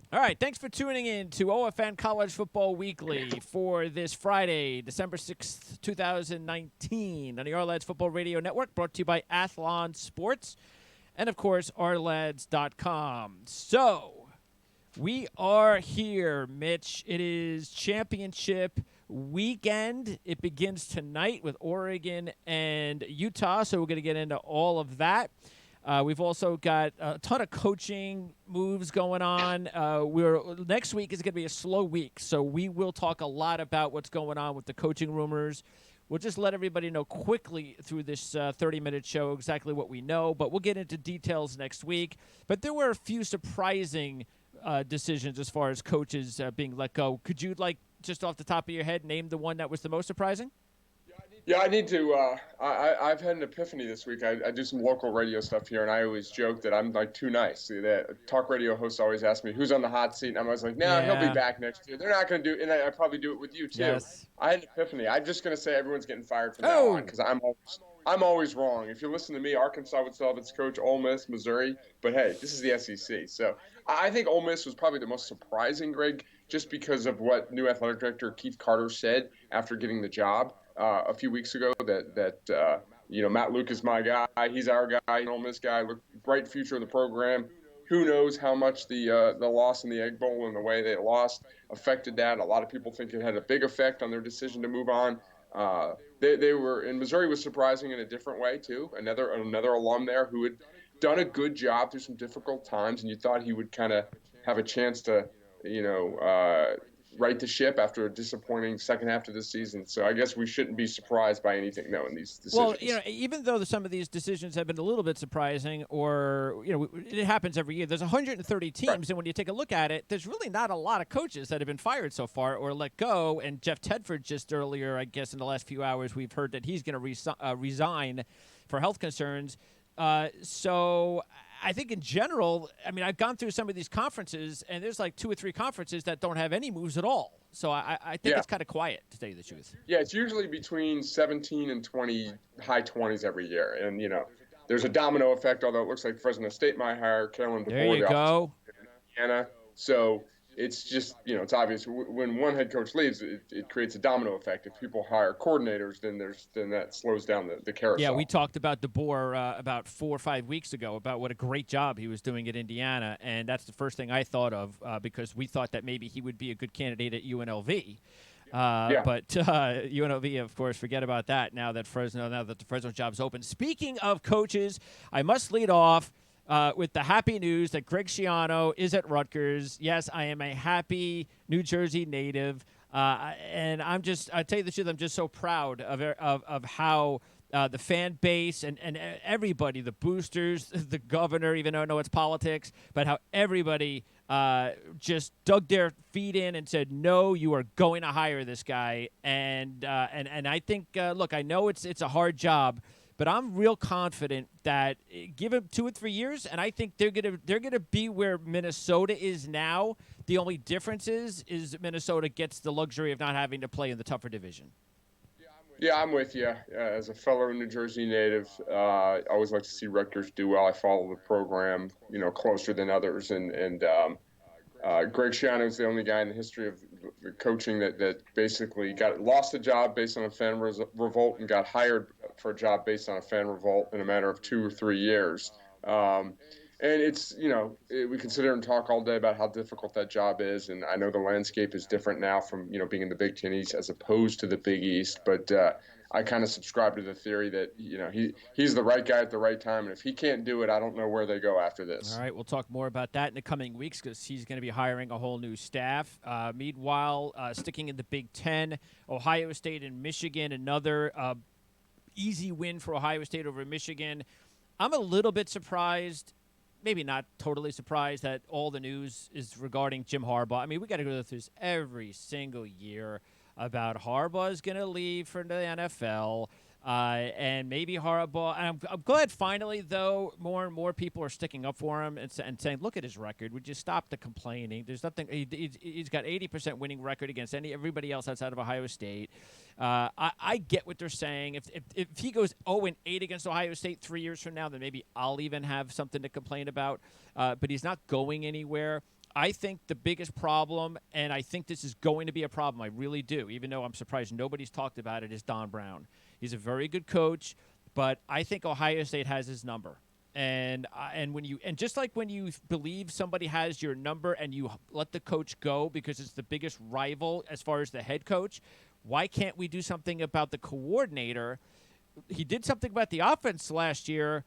All right, thanks for tuning in to OFN College Football Weekly for this Friday, December 6th, 2019 on the Our Lads Football Radio Network, brought to you by Athlon Sports and, of course, ourlads.com. So, we are here, Mitch. It is championship weekend. It begins tonight with Oregon and Utah, so we're going to get into all of that. We've also got a ton of coaching moves going on. Next week is going to be a slow week, so we will talk a lot about what's going on with the coaching rumors. We'll just let everybody know quickly through this 30-minute show exactly what we know, but we'll get into details next week. But there were a few surprising decisions as far as coaches being let go. Could you, just off the top of your head, name the one that was the most surprising? Yeah, I need to. I've had an epiphany this week. I do some local radio stuff here, and I always joke that I'm too nice. The talk radio hosts always ask me who's on the hot seat, and I'm always like, "No, he'll be back next year." They're not going to do, and I probably do it with you too. Yes. I had an epiphany. I'm just going to say everyone's getting fired from now on because I'm always wrong. If you listen to me, Arkansas would still have its coach, Ole Miss, Missouri, but hey, this is the SEC. So I think Ole Miss was probably the most surprising, Greg, just because of what new athletic director Keith Carter said after getting the job. A few weeks ago that Matt Luke is my guy. He's our guy. Ole Miss guy. Look, bright future of the program. Who knows how much the loss in the Egg Bowl and the way they lost affected that. A lot of people think it had a big effect on their decision to move on. They were in Missouri was surprising in a different way too. Another alum there who had done a good job through some difficult times, and you thought he would kind of have a chance to right the ship after a disappointing second half of the season. So I guess we shouldn't be surprised by anything, in these decisions. Well, even though some of these decisions have been a little bit surprising, or, it happens every year. There's 130 teams, right. And when you take a look at it, there's really not a lot of coaches that have been fired so far or let go. And Jeff Tedford just earlier, I guess in the last few hours, we've heard that he's going to resign for health concerns. So I think in general, I've gone through some of these conferences, and there's like 2 or 3 conferences that don't have any moves at all. So I think it's kind of quiet, to tell you the truth. Yeah, it's usually between 17 and 20, high 20s every year. And, there's a domino effect, although it looks like Fresno State might hire Carolyn DeBoer. There you go. Indiana. So it's just, it's obvious when one head coach leaves, it creates a domino effect. If people hire coordinators, then that slows down the carousel. Yeah, we talked about DeBoer about 4 or 5 weeks ago about what a great job he was doing at Indiana, and that's the first thing I thought of because we thought that maybe he would be a good candidate at UNLV. But UNLV, of course, forget about that now that the Fresno job's open. Speaking of coaches, I must lead off with the happy news that Greg Schiano is at Rutgers. Yes, I am a happy New Jersey native, and I tell you the truth, I'm just so proud of how the fan base and everybody, the boosters, the governor, even though I know it's politics, but how everybody just dug their feet in and said, no, you are going to hire this guy. And I think, look, I know it's a hard job, but I'm real confident that give him 2 or 3 years, and I think they're gonna be where Minnesota is now. The only difference is Minnesota gets the luxury of not having to play in the tougher division. Yeah, I'm with you. As a fellow New Jersey native, I always like to see Rutgers do well. I follow the program, closer than others, and Greg Schiano is the only guy in the history of the coaching that basically lost a job based on a fan revolt and got hired for a job based on a fan revolt in a matter of 2 or 3 years. And it's, we can sit here and talk all day about how difficult that job is. And I know the landscape is different now from, being in the Big Ten East as opposed to the Big East. But I kind of subscribe to the theory that, he's the right guy at the right time. And if he can't do it, I don't know where they go after this. All right, we'll talk more about that in the coming weeks because he's going to be hiring a whole new staff. Meanwhile, sticking in the Big Ten, Ohio State and Michigan, another easy win for Ohio State over Michigan. I'm a little bit surprised, maybe not totally surprised, that all the news is regarding Jim Harbaugh. We got to go through this every single year about Harbaugh is going to leave for the NFL. And maybe Harbaugh. And I'm glad finally, though, more and more people are sticking up for him and saying, look at his record. Would you stop the complaining? There's nothing. He's got 80% winning record against everybody else outside of Ohio State. I get what they're saying. If he goes 0-8 against Ohio State 3 years from now, then maybe I'll even have something to complain about. But he's not going anywhere. I think the biggest problem, and I think this is going to be a problem, I really do, even though I'm surprised nobody's talked about it, is Don Brown. He's a very good coach, but I think Ohio State has his number. And just like when you believe somebody has your number and you let the coach go because it's the biggest rival as far as the head coach, why can't we do something about the coordinator? He did something about the offense last year.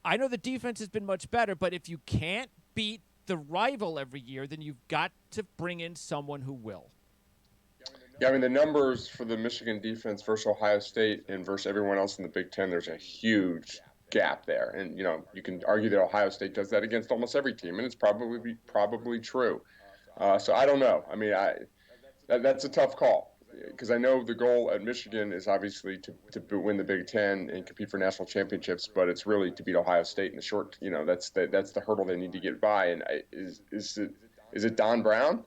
I know the defense has been much better, but if you can't beat the rival every year, then you've got to bring in someone who will. Yeah, I mean, the numbers for the Michigan defense versus Ohio State and versus everyone else in the Big Ten, there's a huge gap there. And, you can argue that Ohio State does that against almost every team, and it's probably true. So I don't know. I mean, that's a tough call because I know the goal at Michigan is obviously to win the Big Ten and compete for national championships, but it's really to beat Ohio State in the short. That's the hurdle they need to get by. And is it Don Brown?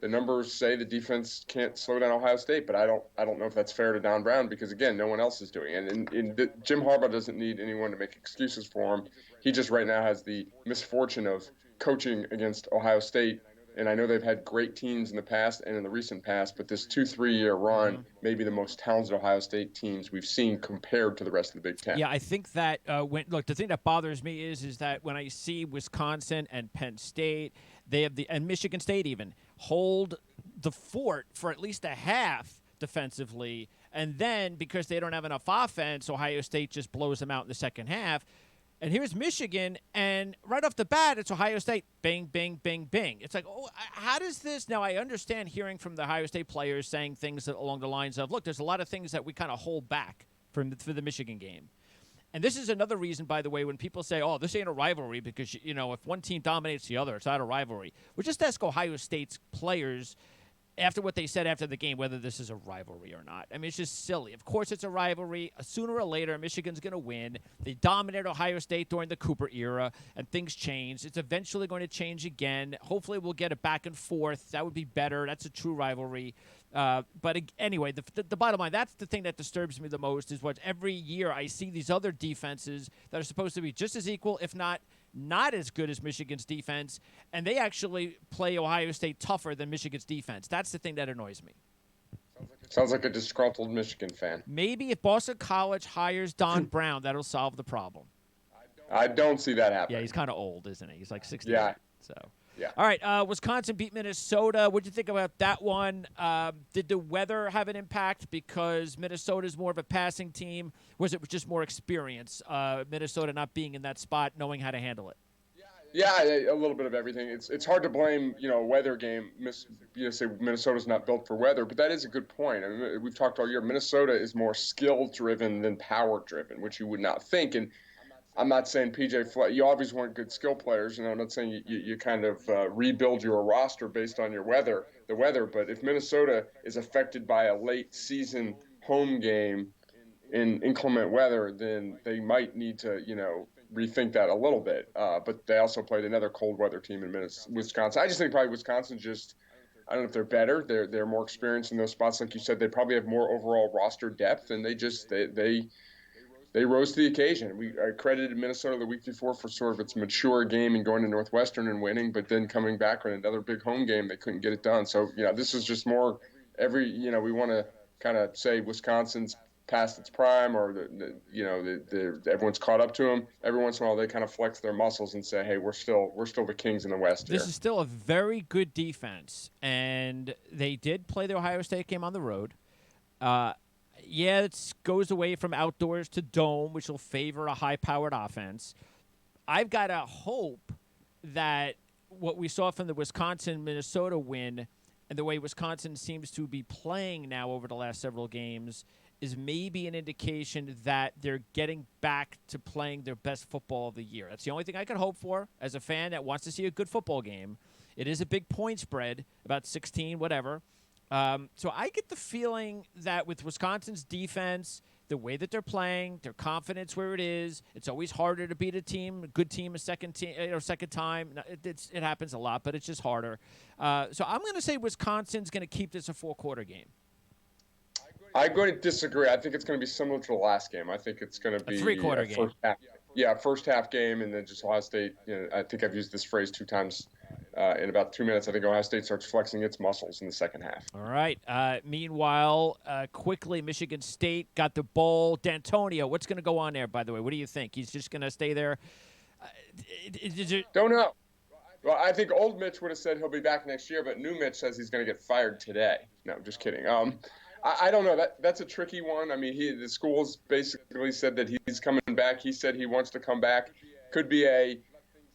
The numbers say the defense can't slow down Ohio State, but I don't know if that's fair to Don Brown because, again, no one else is doing it. And Jim Harbaugh doesn't need anyone to make excuses for him. He just right now has the misfortune of coaching against Ohio State. And I know they've had great teams in the past and in the recent past, but this 2-3 year run may be the most talented Ohio State teams we've seen compared to the rest of the Big Ten. Yeah, I think that the thing that bothers me is that when I see Wisconsin and Penn State, and Michigan State even hold the fort for at least a half defensively, and then because they don't have enough offense, Ohio State just blows them out in the second half. And here's Michigan, and right off the bat, it's Ohio State, bing, bing, bing, bing. It's like, how does this – now, I understand hearing from the Ohio State players saying things along the lines of, look, there's a lot of things that we kind of hold back for the Michigan game. And this is another reason, by the way, when people say, oh, this ain't a rivalry because, if one team dominates the other, it's not a rivalry. Well, just ask Ohio State's players – after what they said after the game, whether this is a rivalry or not. I mean, it's just silly. Of course it's a rivalry. Sooner or later, Michigan's going to win. They dominated Ohio State during the Cooper era, and things changed. It's eventually going to change again. Hopefully we'll get it back and forth. That would be better. That's a true rivalry. But anyway, the bottom line, that's the thing that disturbs me the most is what every year I see these other defenses that are supposed to be just as equal, if not as good as Michigan's defense, and they actually play Ohio State tougher than Michigan's defense. That's the thing that annoys me. Sounds like a disgruntled Michigan fan. Maybe if Boston College hires Don Brown, that'll solve the problem. I don't see that happening. Yeah, he's kind of old, isn't he? He's like 68. Yeah. So. Yeah. All right, Wisconsin beat Minnesota. What did you think about that one? Did the weather have an impact because Minnesota is more of a passing team? Was it just more experience, Minnesota not being in that spot, knowing how to handle it? Yeah, a little bit of everything. It's hard to blame, a weather game. Say Minnesota's not built for weather, but that is a good point. I mean, we've talked all year. Minnesota is more skill-driven than power-driven, which you would not think. And I'm not saying PJ Fleck. You always want good skill players. I'm not saying you kind of rebuild your roster based on the weather. But if Minnesota is affected by a late season home game in inclement weather, then they might need to, rethink that a little bit. But they also played another cold weather team in Wisconsin. I just think probably Wisconsin I don't know if they're better. They're more experienced in those spots. Like you said, they probably have more overall roster depth, and they rose to the occasion. I credited Minnesota the week before for sort of its mature game and going to Northwestern and winning, but then coming back on another big home game, they couldn't get it done. So, this is just more we want to kind of say Wisconsin's past its prime or, everyone's caught up to them. Every once in a while, they kind of flex their muscles and say, hey, we're still the kings in the West here. This is still a very good defense, and they did play the Ohio State game on the road. Yeah, it goes away from outdoors to dome, which will favor a high-powered offense. I've got to hope that what we saw from the Wisconsin-Minnesota win and the way Wisconsin seems to be playing now over the last several games is maybe an indication that they're getting back to playing their best football of the year. That's the only thing I can hope for as a fan that wants to see a good football game. It is a big point spread, about 16, whatever. So I get the feeling that with Wisconsin's defense, the way that they're playing, their confidence where it is, it's always harder to beat a good team second time. It happens a lot, but it's just harder. So I'm going to say Wisconsin's going to keep this a 4-quarter game. I'm going to disagree. I think it's going to be similar to the last game. I think it's going to be a 3-quarter game. First half game, and then just Ohio State. I think I've used this phrase 2 times in about 2 minutes. I think Ohio State starts flexing its muscles in the second half. All right. Meanwhile, quickly, Michigan State got the bowl. D'Antonio, what's going to go on there, by the way? What do you think? He's just going to stay there? Don't know. Well, I think old Mitch would have said he'll be back next year, but new Mitch says he's going to get fired today. No, I'm just kidding. I don't know. That's a tricky one. I mean, the school's basically said that he's coming back. He said he wants to come back. Could be a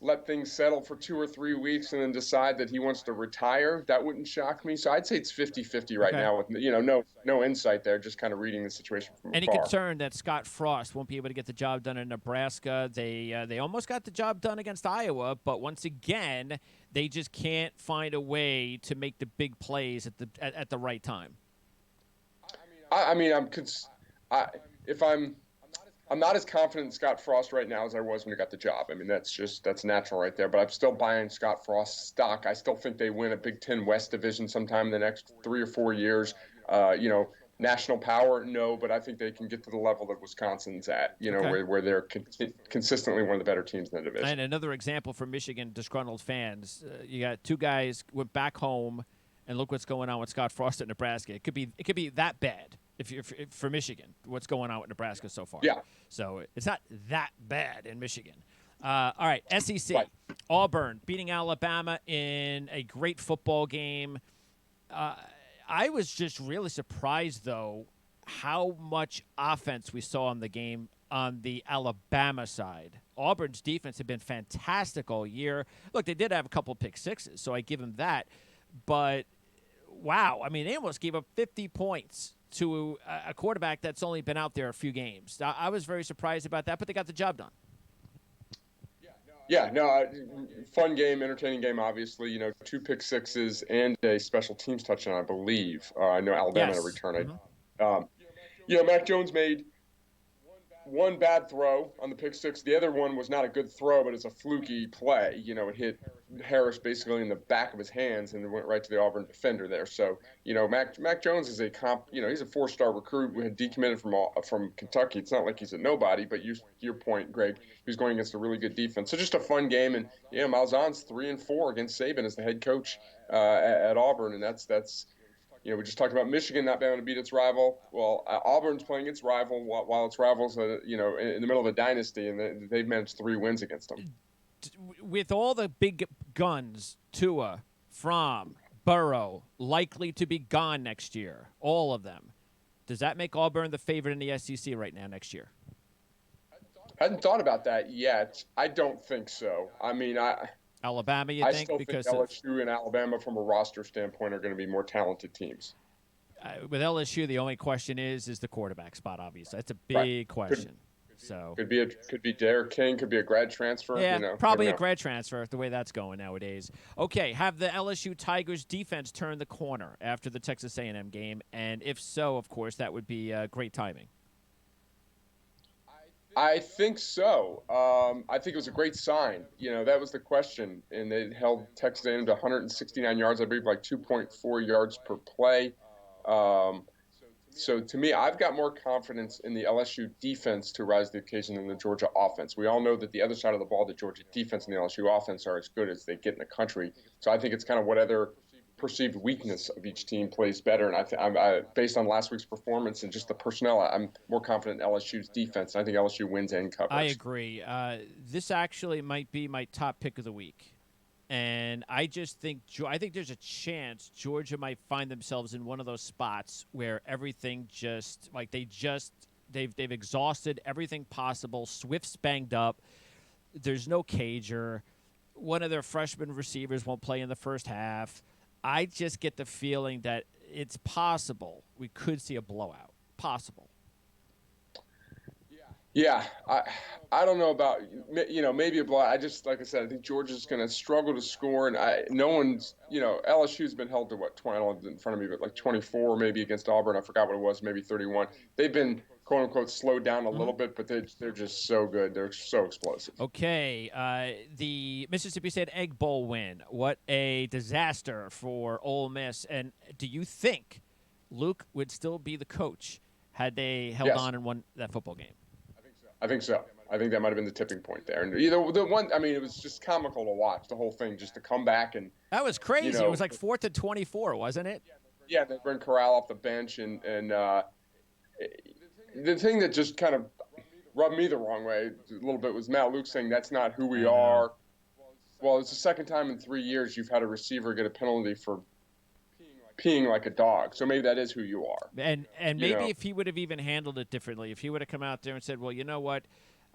let things settle for 2 or 3 weeks and then decide that he wants to retire. That wouldn't shock me. So I'd say it's 50-50 right now with, no insight there, just kind of reading the situation from Any afar. concern that Scott Frost won't be able to get the job done in Nebraska? They almost got the job done against Iowa, but once again, they just can't find a way to make the big plays at the right time. I'm not as confident in Scott Frost right now as I was when he got the job. I mean, that's natural right there. But I'm still buying Scott Frost's stock. I still think they win a Big Ten West division sometime in the next 3 or 4 years. National power, no, but I think they can get to the level that Wisconsin's at, where they're consistently one of the better teams in the division. And another example for Michigan disgruntled fans, you got two guys went back home, and look what's going on with Scott Frost at Nebraska. It could be that bad if for Michigan, what's going on with Nebraska so far. Yeah. So it's not that bad in Michigan. All right, SEC. Right. Auburn beating Alabama in a great football game. I was just really surprised, though, how much offense we saw in the game on the Alabama side. Auburn's defense had been fantastic all year. Look, they did have a couple pick sixes, so I give them that. But, wow, I mean, they almost gave up 50 points to a quarterback that's only been out there a few games. I was very surprised about that, but they got the job done. Yeah, no, fun game, entertaining game, obviously. 2 pick sixes and a special teams touchdown, I believe. I know Alabama had a return. Mac Jones made one bad throw on the pick six. The other one was not a good throw, but it's a fluky play. It hit Harris basically in the back of his hands and it went right to the Auburn defender there. So, Mac Jones is he's a 4-star recruit who had decommitted from Kentucky. It's not like he's a nobody, but your point, Greg, he was going against a really good defense. So just a fun game. And, Malzahn's 3-4 against Saban as the head coach at Auburn. And that's we just talked about Michigan not being able to beat its rival. Well, Auburn's playing its rival while its rival's, in the middle of a dynasty, and they've managed 3 wins against them. With all the big guns, Tua, Fromm, Burrow, likely to be gone next year, all of them, does that make Auburn the favorite in the SEC right now next year? I hadn't thought about that yet. I don't think so. I mean, Alabama, you think? I still think LSU and Alabama, from a roster standpoint, are going to be more talented teams. With LSU, the only question is the quarterback spot. Obviously, that's a big question. Could be Derek King, could be a grad transfer. Yeah, probably a grad transfer. The way that's going nowadays. Okay, have the LSU Tigers defense turned the corner after the Texas A&M game? And if so, of course, that would be great timing. I think so. I think it was a great sign. That was the question. And they held Texas A&M to 169 yards, I believe, like 2.4 yards per play. So to me, I've got more confidence in the LSU defense to rise to the occasion than the Georgia offense. We all know that the other side of the ball, the Georgia defense and the LSU offense, are as good as they get in the country. So I think it's kind of what other perceived weakness of each team plays better. And I'm based on last week's performance and just the personnel, I'm more confident in LSU's defense. I think LSU wins and covers. I agree. This actually might be my top pick of the week. And I think there's a chance Georgia might find themselves in one of those spots where everything they've exhausted everything possible. Swift's banged up. There's no Cager. One of their freshman receivers won't play in the first half. I just get the feeling that it's possible we could see a blowout. Possible. Yeah, I don't know about, maybe a blowout. Like I said, I think Georgia's going to struggle to score, and LSU's been held to 20, I don't have it in front of me, but like 24 maybe against Auburn. I forgot what it was, maybe 31. They've been, quote unquote, slowed down a little bit, but they're just so good. They're so explosive. Okay, the Mississippi State Egg Bowl win. What a disaster for Ole Miss. And do you think Luke would still be the coach had they held on and won that football game? I think so. I think that might have been the tipping point there. And the one, I mean, it was just comical to watch the whole thing, just to come back and that was crazy. It was like 4th and 24, wasn't it? Yeah, they bring Corral off the bench, and the thing that just kind of rubbed me the wrong way a little bit was Matt Luke saying that's not who we are. Well, it's the second time in 3 years you've had a receiver get a penalty for peeing like a dog. So maybe that is who you are. And maybe if he would have even handled it differently, if he would have come out there and said, well, you know what?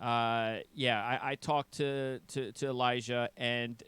I talked to Elijah, and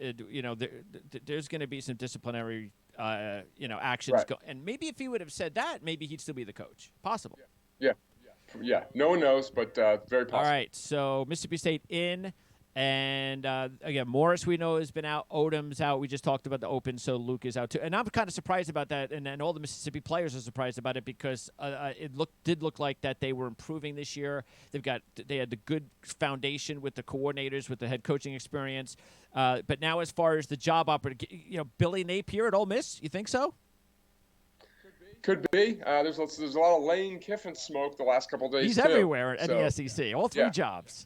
there's going to be some disciplinary actions. Right. And maybe if he would have said that, maybe he'd still be the coach. Possible. Yeah. No one knows, but very possible. All right. So Mississippi State in. And, again, Morris, we know, has been out. Odom's out. We just talked about the Open, so Luke is out, too. And I'm kind of surprised about that, and all the Mississippi players are surprised about it because it did look like that they were improving this year. They had the good foundation with the coordinators, with the head coaching experience. But now as far as the job opportunity, Billy Napier at Ole Miss, you think so? Could be. There's a lot of Lane Kiffin smoke the last couple of days, He's too. everywhere at the SEC, all three jobs.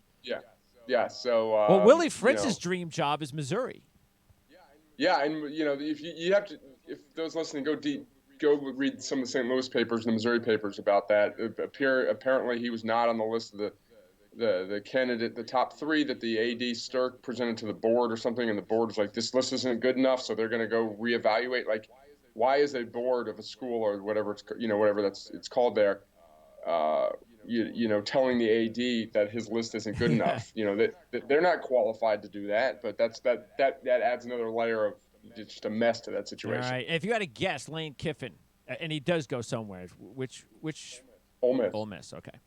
Yeah, so well, Willie Fritz's dream job is Missouri. Yeah, and if you have to, if those listening go read some of the St. Louis papers and the Missouri papers about that. Apparently, he was not on the list of the candidate, the top 3 that the AD Stirk presented to the board or something, and the board was like, this list isn't good enough, so they're going to go reevaluate. Like, why is a board of a school or whatever it's called there? Telling the AD that his list isn't good enough. That they're not qualified to do that, but that adds another layer of just a mess to that situation. All right. And if you had to guess, Lane Kiffin, and he does go somewhere, which Ole Miss. Ole Miss, okay.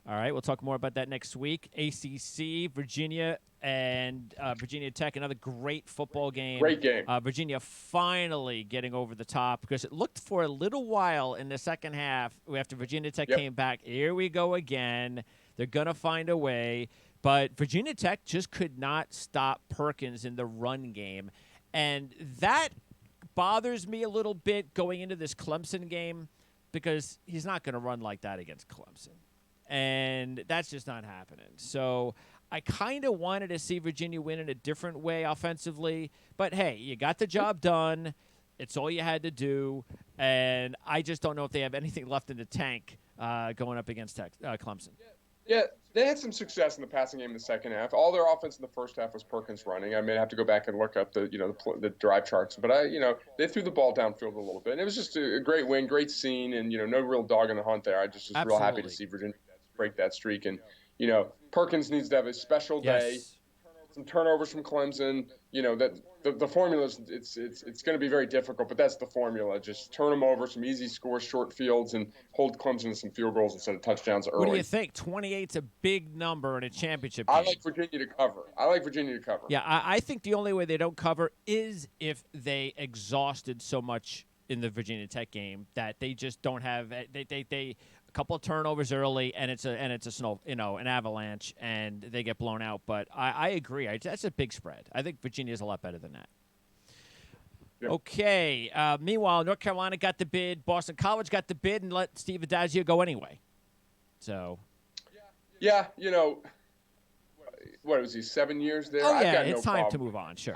All right, we'll talk more about that next week. ACC, Virginia, and Virginia Tech, another great football game. Great game. Virginia finally getting over the top because it looked for a little while in the second half after Virginia Tech came back. Here we go again. They're going to find a way. But Virginia Tech just could not stop Perkins in the run game. And that bothers me a little bit going into this Clemson game because he's not going to run like that against Clemson. And that's just not happening. So I kind of wanted to see Virginia win in a different way offensively. But, hey, you got the job done. It's all you had to do. And I just don't know if they have anything left in the tank going up against Clemson. Yeah, they had some success in the passing game in the second half. All their offense in the first half was Perkins running. I may have to go back and look up the drive charts, but they threw the ball downfield a little bit. And it was just a great win, great scene, and no real dog in the hunt there. I just was real happy to see Virginia break that streak. And Perkins needs to have a special day. Some turnovers from Clemson. That the formula is it's going to be very difficult, but that's the formula. Just turn them over, some easy scores, short fields, and hold Clemson to some field goals instead of touchdowns early. What do you think? 28's a big number in a championship game. I like Virginia to cover. Yeah, I think the only way they don't cover is if they exhausted so much in the Virginia Tech game that they just don't have they a couple of turnovers early and it's a snow an avalanche and they get blown out. But I agree. That's a big spread. I think Virginia's a lot better than that. Yep. Okay. Meanwhile, North Carolina got the bid. Boston College got the bid and let Steve Adazio go anyway. So. Yeah, what was he? 7 years there? Oh yeah, it's time to move on. Sure.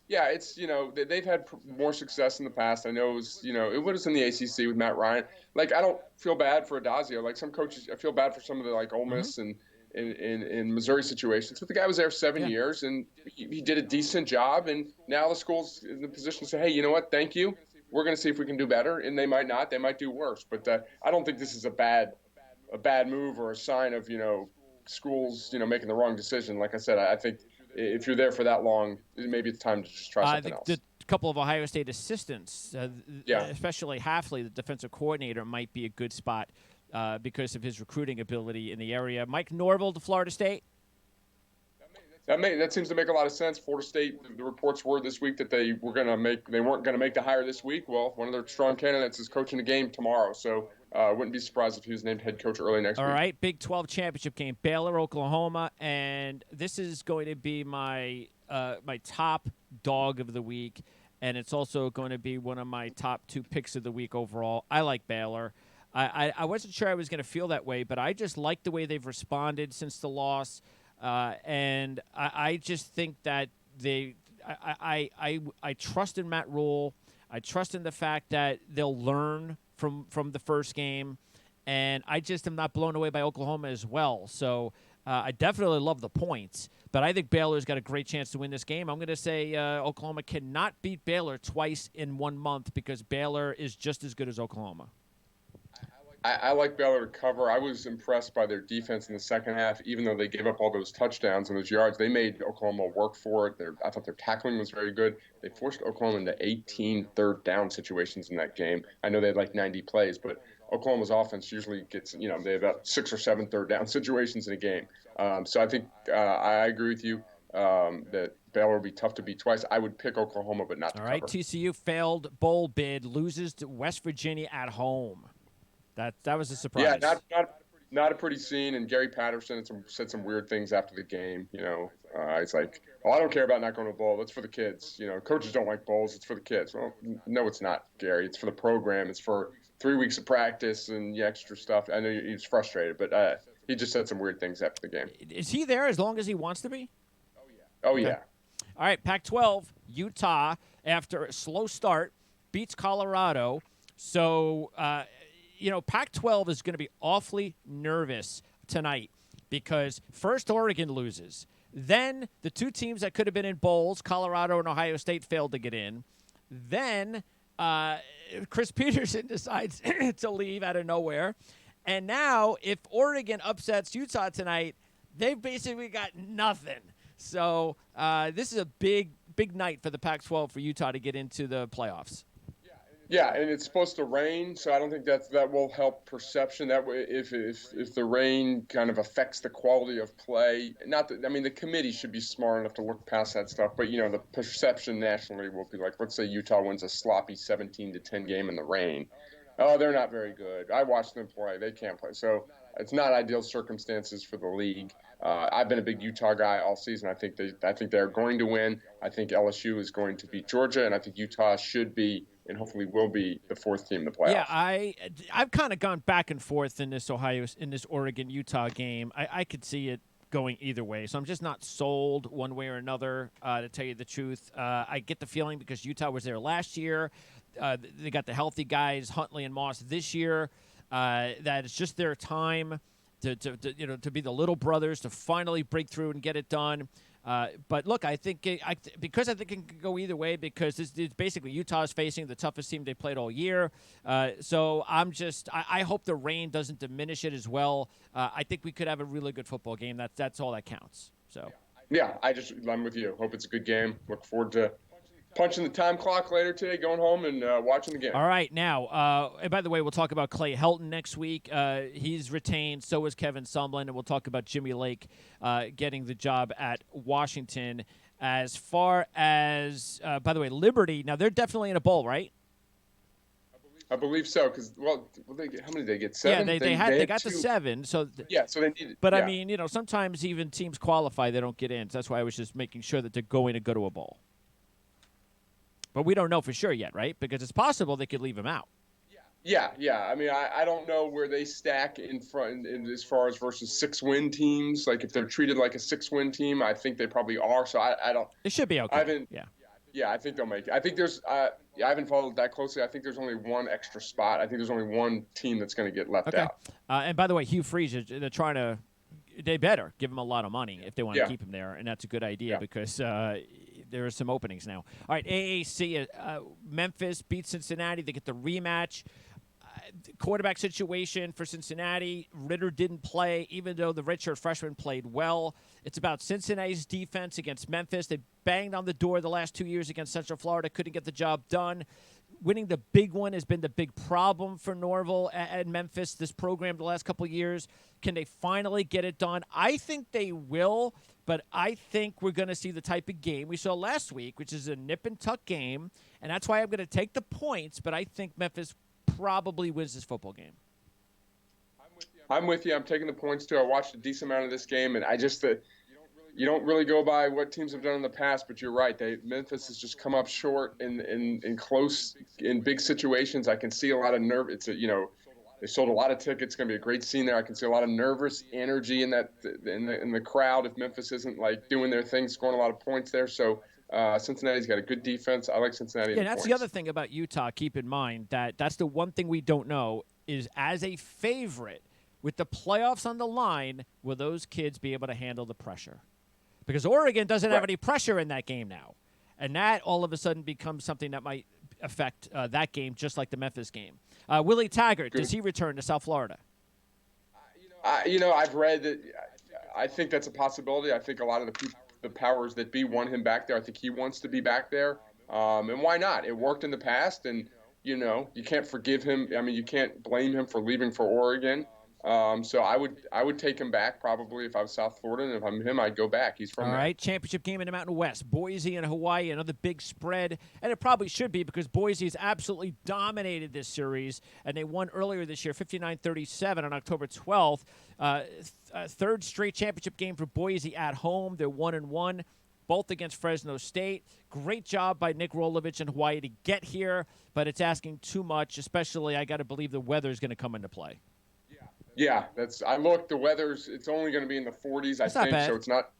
They've had more success in the past. I know it was in the ACC with Matt Ryan. Like, I don't feel bad for Adazio. Like, some coaches, I feel bad for some of the Ole Miss and in Missouri situations. But the guy was there 7 years, and he did a decent job. And now the school's in the position to say, hey, you know what? Thank you. We're going to see if we can do better. And they might not. They might do worse. But I don't think this is a bad move or a sign of schools making the wrong decision. Like I said, I think if you're there for that long, maybe it's time to just try something else. The couple of Ohio State assistants, especially Hafley, the defensive coordinator, might be a good spot because of his recruiting ability in the area. Mike Norvell to Florida State. That seems to make a lot of sense. Florida State, the reports were this week that they weren't going to make the hire this week. Well, one of their strong candidates is coaching the game tomorrow, so wouldn't be surprised if he was named head coach early next week. All right, Big 12 championship game, Baylor, Oklahoma, and this is going to be my top dog of the week, and it's also going to be one of my top 2 picks of the week overall. I like Baylor. I wasn't sure I was going to feel that way, but I just like the way they've responded since the loss, and I just think that I trust in Matt Rule. I trust in the fact that they'll learn from the first game, and I just am not blown away by Oklahoma as well. So I definitely love the points, but I think Baylor's got a great chance to win this game. I'm going to say Oklahoma cannot beat Baylor twice in 1 month because Baylor is just as good as Oklahoma. I like Baylor to cover. I was impressed by their defense in the second half, even though they gave up all those touchdowns and those yards. They made Oklahoma work for it. I thought their tackling was very good. They forced Oklahoma into 18 third down situations in that game. I know they had like 90 plays, but Oklahoma's offense usually gets, they have about 6 or 7 third down situations in a game. So I think I agree with you that Baylor will be tough to beat twice. I would pick Oklahoma, but not to cover. All right, TCU failed bowl bid, loses to West Virginia at home. That was a surprise. Yeah, not a pretty scene. And Gary Patterson said some weird things after the game. It's like, I don't care about not going to a bowl. That's for the kids. Coaches don't like bowls. It's for the kids. Well, no, it's not, Gary. It's for the program. It's for 3 weeks of practice and the extra stuff. I know he's frustrated, but he just said some weird things after the game. Is he there as long as he wants to be? Oh, yeah. All right, Pac-12, Utah, after a slow start, beats Colorado. So, Pac-12 is going to be awfully nervous tonight because first Oregon loses. Then the 2 teams that could have been in bowls, Colorado and Ohio State, failed to get in. Then Chris Peterson decides to leave out of nowhere. And now if Oregon upsets Utah tonight, they've basically got nothing. So this is a big night for the Pac-12 for Utah to get into the playoffs. Yeah, and it's supposed to rain, so I don't think that will help perception. That way, if the rain kind of affects the quality of play, the committee should be smart enough to look past that stuff. But the perception nationally will be like, let's say Utah wins a sloppy 17-10 game in the rain. Oh, they're not very good. I watched them play; they can't play. So it's not ideal circumstances for the league. I've been a big Utah guy all season. I think they're going to win. I think LSU is going to beat Georgia, and I think Utah should be and hopefully will be the 4th team in the playoffs. Yeah, I've kind of gone back and forth in this Oregon-Utah game. I could see it going either way, so I'm just not sold one way or another, to tell you the truth. I get the feeling because Utah was there last year, they got the healthy guys, Huntley and Moss, this year, that it's just their time to be the little brothers, to finally break through and get it done. But look, I think it can go either way because it's basically Utah is facing the toughest team they played all year. So I hope the rain doesn't diminish it as well. I think we could have a really good football game. That's all that counts. So yeah, I'm with you. Hope it's a good game. Look forward to punching the time clock later today, going home and watching the game. All right, now, and by the way, we'll talk about Clay Helton next week. He's retained. So is Kevin Sumlin, and we'll talk about Jimmy Lake getting the job at Washington. As far as, by the way, Liberty, now they're definitely in a bowl, right? I believe so, because how many did they get? 7? Yeah, they got 2. to 7. So so they needed. But I sometimes even teams qualify, they don't get in. So that's why I was just making sure that they're going to go to a bowl. But we don't know for sure yet, right? Because it's possible they could leave him out. Yeah. I don't know where they stack in front as far as versus 6-win teams. Like if they're treated like a 6-win team, I think they probably are. So I don't. It should be okay. Yeah, I think they'll make it. I think there's. I haven't followed that closely. I think there's only one extra spot. I think there's only one team that's going to get left out. And by the way, Hugh Freeze, they're trying to. They better give him a lot of money if they want to keep him there, and that's a good idea because there are some openings now. All right, AAC, Memphis beats Cincinnati. They get the rematch. Quarterback situation for Cincinnati. Ritter didn't play, even though the redshirt freshman played well. It's about Cincinnati's defense against Memphis. They banged on the door the last 2 years against Central Florida, couldn't get the job done. Winning the big one has been the big problem for Norvell and Memphis, this program, the last couple of years. Can they finally get it done? I think they will, but I think we're going to see the type of game we saw last week, which is a nip-and-tuck game, and that's why I'm going to take the points, but I think Memphis probably wins this football game. I'm with you. I'm taking the points, too. I watched a decent amount of this game, and you don't really go by what teams have done in the past, but you're right. Memphis has just come up short in close, in big situations. I can see a lot of nerve. They sold a lot of tickets. It's going to be a great scene there. I can see a lot of nervous energy in the crowd if Memphis isn't like doing their thing, scoring a lot of points there. So Cincinnati's got a good defense. I like Cincinnati. Yeah, that's the other thing about Utah. Keep in mind that's the one thing we don't know is as a favorite with the playoffs on the line, will those kids be able to handle the pressure? Because Oregon doesn't have any pressure in that game now. And that all of a sudden becomes something that might affect that game, just like the Memphis game. Willie Taggart, does he return to South Florida? I've read that. I think that's a possibility. I think a lot of the powers that be want him back there. I think he wants to be back there. And why not? It worked in the past, and you can't forgive him. I mean, you can't blame him for leaving for Oregon. So I would take him back probably if I was South Florida, and if I'm him, I'd go back. He's from all there. right. Championship game in the Mountain West, Boise and Hawaii, another big spread, and it probably should be because Boise has absolutely dominated this series, and they won earlier this year, 59-37 on October 12th. Third straight championship game for Boise at home. They're 1-1. Both against Fresno State. Great job by Nick Rolovich in Hawaii to get here, but it's asking too much, especially I got to believe the weather is going to come into play. Yeah, I looked. The weather's it's only going to be in the 40s, I think, so it's not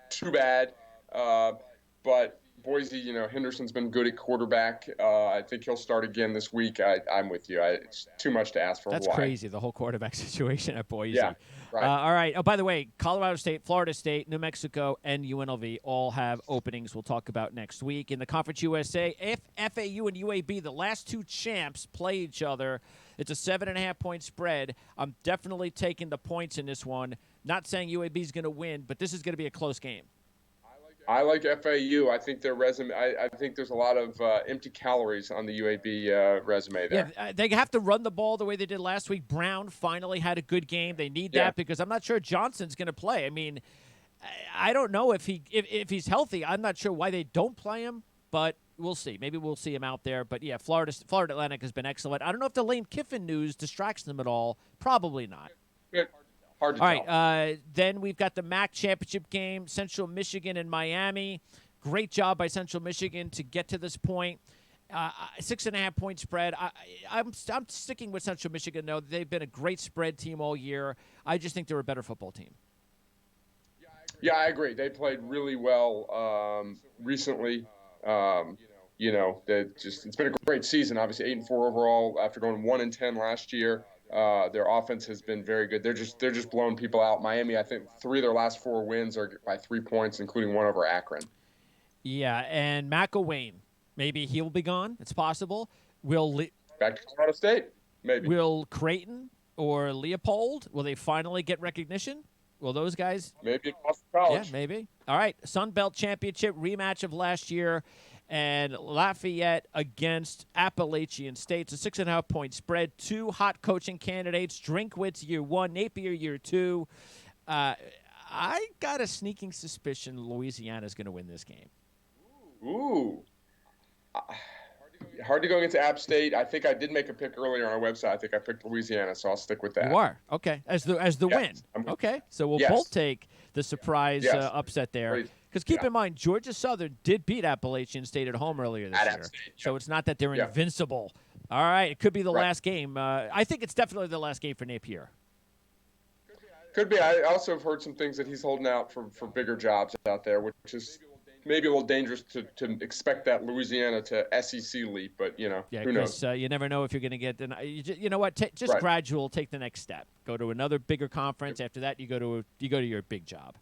too bad. But Boise, Henderson's been good at quarterback. I think he'll start again this week. I'm with you. It's too much to ask for. That's crazy, the whole quarterback situation at Boise. Yeah, right. All right. Oh, by the way, Colorado State, Florida State, New Mexico, and UNLV all have openings we'll talk about next week. In the Conference USA, if FAU and UAB, the last two champs, play each other, it's a 7.5-point spread. I'm definitely taking the points in this one. Not saying UAB is going to win, but this is going to be a close game. I like FAU. I think their resume. I think there's a lot of empty calories on the UAB resume there. Yeah, they have to run the ball the way they did last week. Brown finally had a good game. They need that because I'm not sure Johnson's going to play. I mean, I don't know if he's healthy. I'm not sure why they don't play him, but we'll see. Maybe we'll see him out there. But yeah, Florida Atlantic has been excellent. I don't know if the Lane Kiffin news distracts them at all. Probably not. Hard to all tell. right, then we've got the MAC championship game, Central Michigan and Miami. Great job by Central Michigan to get to this point. 6.5-point spread. I'm sticking with Central Michigan, though. They've been a great spread team all year. I just think they're a better football team. Yeah, I agree. They played really well recently. It's been a great season. Obviously, 8-4 overall after going 1-10 last year. Their offense has been very good. They're just blowing people out. Miami, I think 3 of their last 4 wins are by 3 points, including one over Akron. Yeah, and McElwain, maybe he'll be gone. It's possible. Back to Colorado State, maybe. Will Creighton or Leopold, will they finally get recognition? Will those guys? Maybe at Boston College. Yeah, maybe. All right, Sun Belt Championship rematch of last year. And Lafayette against Appalachian State. It's a 6.5-point spread. 2 hot coaching candidates. Drinkwitz year 1, Napier year 2. I got a sneaking suspicion Louisiana is going to win this game. Ooh. Hard to go against App State. I think I did make a pick earlier on our website. I think I picked Louisiana, so I'll stick with that. You are? Okay. As the win. Okay. So we'll both take the surprise upset there. Because keep in mind, Georgia Southern did beat Appalachian State at home earlier this year. So it's not that they're invincible. All right. It could be the last game. I think it's definitely the last game for Napier. Could be. I also have heard some things that he's holding out for bigger jobs out there, which is maybe a little dangerous to expect that Louisiana to SEC leap, but, who knows? You never know if you're going to get – you know what? Just gradual. Take the next step. Go to another bigger conference. After that, you go to your big job.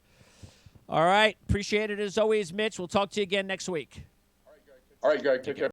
All right. Appreciate it as always, Mitch. We'll talk to you again next week. All right, guys. Take care.